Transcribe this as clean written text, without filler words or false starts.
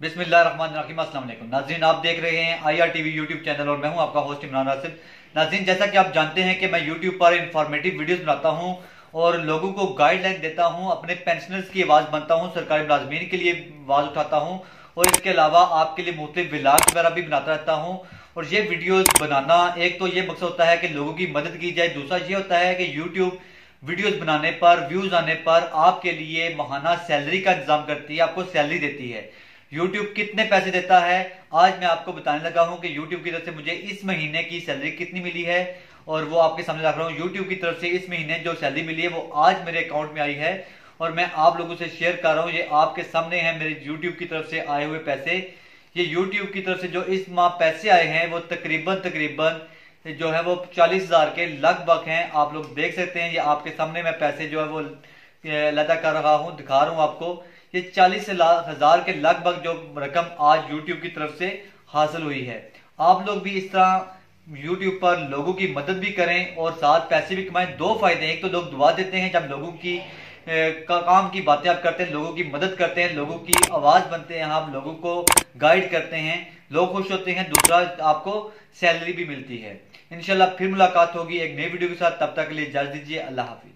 बिस्मिल्लाहिर्रहमानिर्रहीम। अस्सलाम वालेकुम नाज़रीन, आप देख रहे हैं IRTV यूट्यूब चैनल और मैं हूं आपका होस्ट इमरान आसिफ। नाज़रीन, जैसा कि आप जानते हैं कि मैं यूट्यूब पर इंफॉर्मेटिव वीडियोस बनाता हूं और लोगों को गाइडलाइन देता हूं, अपने पेंशनर्स की आवाज़ बनता हूं, सरकारी मुलाजमीन के लिए आवाज़ उठाता हूं और इसके अलावा आपके लिए मुख्तलिफ व्लॉग वगैरह भी बनाता रहता हूँ। और ये वीडियोस बनाना, एक तो ये मकसद होता है कि लोगों की मदद की जाए, दूसरा ये होता है कि यूट्यूब वीडियोस बनाने पर, व्यूज आने पर आपके लिए माहाना सैलरी का इंतजाम करती है, आपको सैलरी देती है। यूट्यूब कितने पैसे देता है आज मैं आपको बताने लगा हूं कि यूट्यूब की तरफ से मुझे इस महीने की सैलरी कितनी मिली है और वो आपके सामने रख रहा हूं। यूट्यूब की तरफ से इस महीने जो सैलरी मिली है वो आज मेरे अकाउंट में आई है और मैं आप लोगों से शेयर कर रहा हूं। ये आपके सामने है मेरे यूट्यूब की तरफ से आए हुए पैसे। ये यूट्यूब की तरफ से जो इस माह पैसे आए हैं वो तकरीबन जो है वो 40,000 के लगभग हैं। आप लोग देख सकते हैं, ये आपके सामने मैं पैसे जो है वो लदा कर रहा हूं, दिखा रहा हूं आपको। ये 40,000 के लगभग जो रकम आज यूट्यूब की तरफ से हासिल हुई है। आप लोग भी इस तरह यूट्यूब पर लोगों की मदद भी करें और साथ पैसे भी कमाएं। दो फायदे हैं, एक तो लोग दुआ देते हैं जब लोगों की काम की बातें आप करते हैं, लोगों की मदद करते हैं, लोगों की आवाज बनते हैं, आप लोगों को गाइड करते हैं, लोग खुश होते हैं। दूसरा, आपको सैलरी भी मिलती है। इंशाल्लाह फिर मुलाकात होगी एक नई वीडियो के साथ, तब तक के लिए इजाजत दीजिए। अल्लाह हाफिज।